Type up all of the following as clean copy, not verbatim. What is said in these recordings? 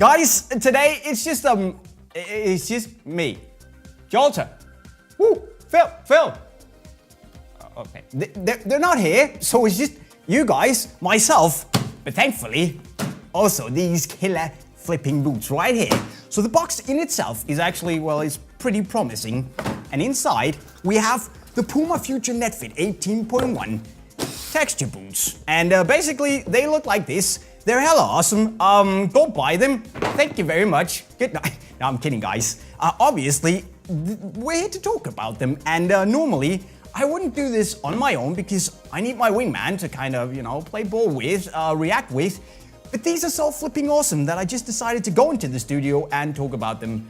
Guys, today it's just me, Jolter. Woo, Phil. Okay, they're not here, so it's just you guys, myself, but thankfully, also these killer flipping boots right here. So the box in itself is actually, well, it's pretty promising. And inside, we have the Puma Future Netfit 18.1 texture boots. And basically, they look like this. They're hella awesome. Go buy them. Thank you very much. Good night. No, I'm kidding, guys. Obviously, we're here to talk about them. And normally, I wouldn't do this on my own because I need my wingman to kind of, play ball with, react with. But these are so flipping awesome that I just decided to go into the studio and talk about them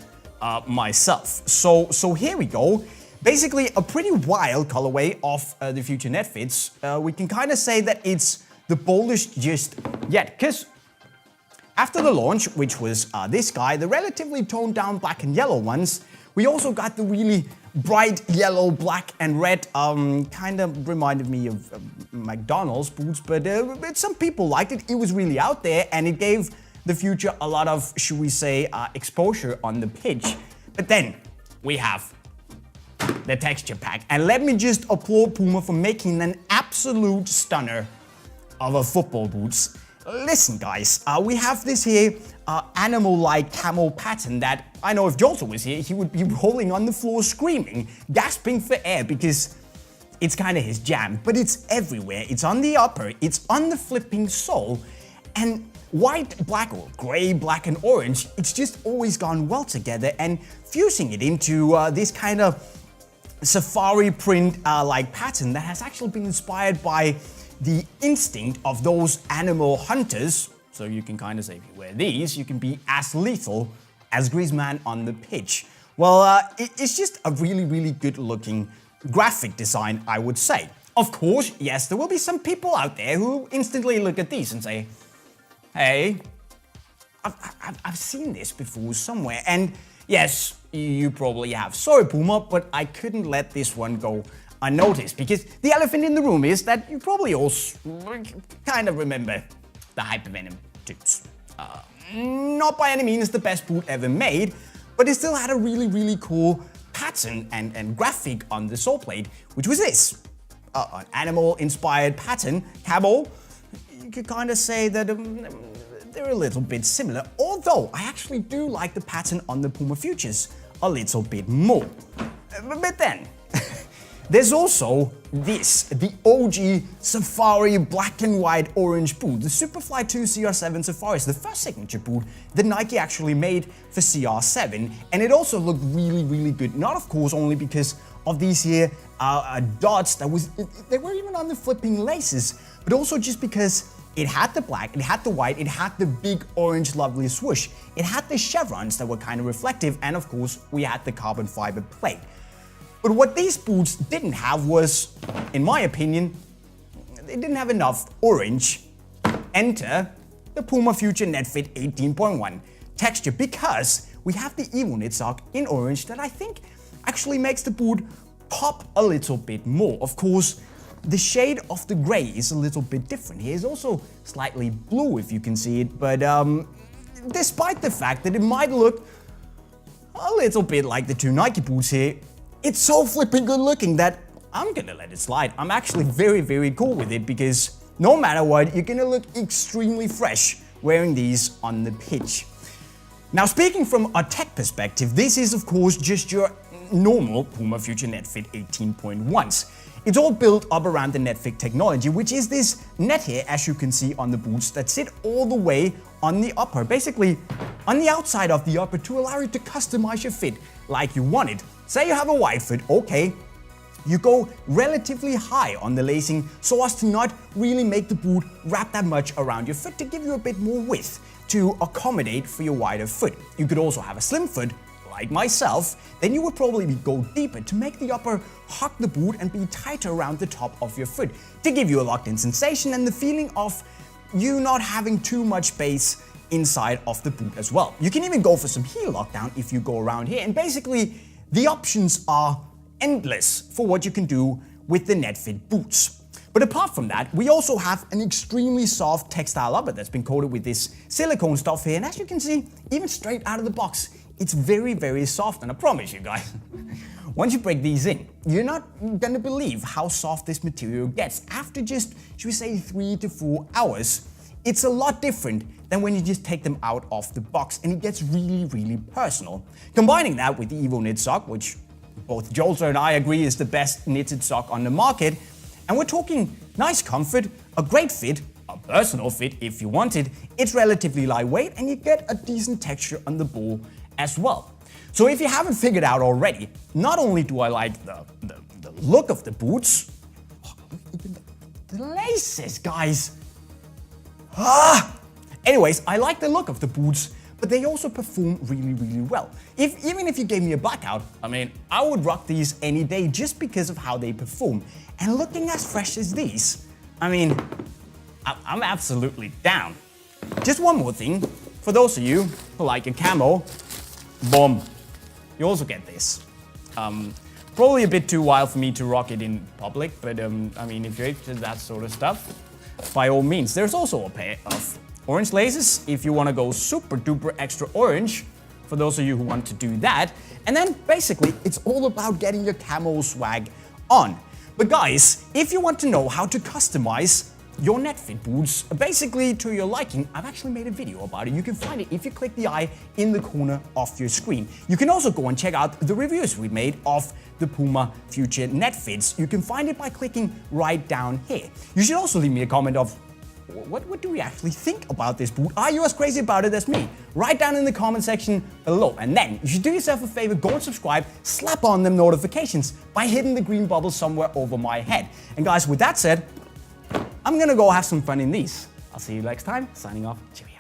myself. So here we go. Basically, a pretty wild colorway of the Future Netfits. We can kind of say that it's the boldest just yet, because after the launch, which was this guy, the relatively toned down black and yellow ones, we also got the really bright yellow, black and red, kind of reminded me of McDonald's boots, but some people liked it. It was really out there and it gave the Future a lot of, should we say, exposure on the pitch. But then we have the texture pack, and let me just applaud Puma for making an absolute stunner of a football boots. Listen guys, we have this here animal-like camel pattern that I know if Jolter was here, he would be rolling on the floor screaming, gasping for air because it's kind of his jam, but it's everywhere. It's on the upper, it's on the flipping sole, and white, black, or gray, black, and orange, it's just always gone well together, and fusing it into this kind of safari print like pattern that has actually been inspired by the instinct of those animal hunters. So you can kind of say, if you wear these, you can be as lethal as Griezmann on the pitch. Well, it's just a really, really good looking graphic design, I would say. Of course, yes, there will be some people out there who instantly look at these and say, hey, I've seen this before somewhere. And yes, you probably have. Sorry, Puma, but I couldn't let this one go unnoticed, because the elephant in the room is that you probably also kind of remember the Hypervenom tubes. Not by any means the best boot ever made, but it still had a really, really cool pattern and graphic on the sole plate, which was this. An animal-inspired pattern, camel. You could kind of say that they're a little bit similar, although I actually do like the pattern on the Puma Futures a little bit more. But then, there's also this, the OG Safari black and white orange boot, the Superfly 2 CR7 Safari is the first signature boot that Nike actually made for CR7, and it also looked really, really good. Not of course only because of these here dots they were even on the flipping laces, but also just because it had the black, it had the white, it had the big orange lovely swoosh, it had the chevrons that were kind of reflective, and of course we had the carbon fiber plate. But what these boots didn't have was, in my opinion, they didn't have enough orange. Enter the Puma Future Netfit 18.1 texture, because we have the Evo Knit sock in orange that I think actually makes the boot pop a little bit more. Of course, the shade of the gray is a little bit different here. It's also slightly blue if you can see it, but despite the fact that it might look a little bit like the two Nike boots here, it's so flipping good looking that I'm gonna let it slide. I'm actually very, very cool with it because no matter what, you're gonna look extremely fresh wearing these on the pitch. Now, speaking from a tech perspective, this is of course just your normal Puma Future Netfit 18.1s. It's all built up around the Netfit technology, which is this net here, as you can see on the boots, that sit all the way on the upper, basically on the outside of the upper, to allow you to customize your fit like you want it. Say you have a wide foot, okay, you go relatively high on the lacing so as to not really make the boot wrap that much around your foot, to give you a bit more width to accommodate for your wider foot. You could also have a slim foot, like myself, then you would probably go deeper to make the upper hug the boot and be tighter around the top of your foot, to give you a locked-in sensation and the feeling of you not having too much space inside of the boot as well. You can even go for some heel lockdown if you go around here, and basically the options are endless for what you can do with the Netfit boots. But apart from that, we also have an extremely soft textile upper that's been coated with this silicone stuff here. And as you can see, even straight out of the box, it's very, very soft. And I promise you guys, once you break these in, you're not gonna believe how soft this material gets. After just, should we say, 3 to 4 hours, it's a lot different than when you just take them out of the box, and it gets really, really personal. Combining that with the Evo Knit sock, which both Jolter and I agree is the best knitted sock on the market, and we're talking nice comfort, a great fit, a personal fit if you want it, it's relatively lightweight, and you get a decent texture on the ball as well. So if you haven't figured out already, not only do I like the look of the boots, even the laces, guys. Anyways, I like the look of the boots, but they also perform really, really well. Even if you gave me a blackout, I mean, I would rock these any day just because of how they perform. And looking as fresh as these, I mean, I'm absolutely down. Just one more thing, for those of you who like a camo, boom, you also get this. Probably a bit too wild for me to rock it in public, but I mean, if you're into that sort of stuff, by all means. There's also a pair of orange laces if you want to go super duper extra orange, for those of you who want to do that. And then basically it's all about getting your camo swag on. But guys, if you want to know how to customize your NetFit boots basically to your liking, I've actually made a video about it. You can find it if you click the eye in the corner of your screen. You can also go and check out the reviews we made of the Puma Future NetFits. You can find it by clicking right down here. You should also leave me a comment of what do we actually think about this boot? Are you as crazy about it as me? Write down in the comment section below. And then you should do yourself a favor, go and subscribe, slap on them notifications by hitting the green bubble somewhere over my head. And guys, with that said, I'm gonna go have some fun in these. I'll see you next time. Signing off. Cheerio.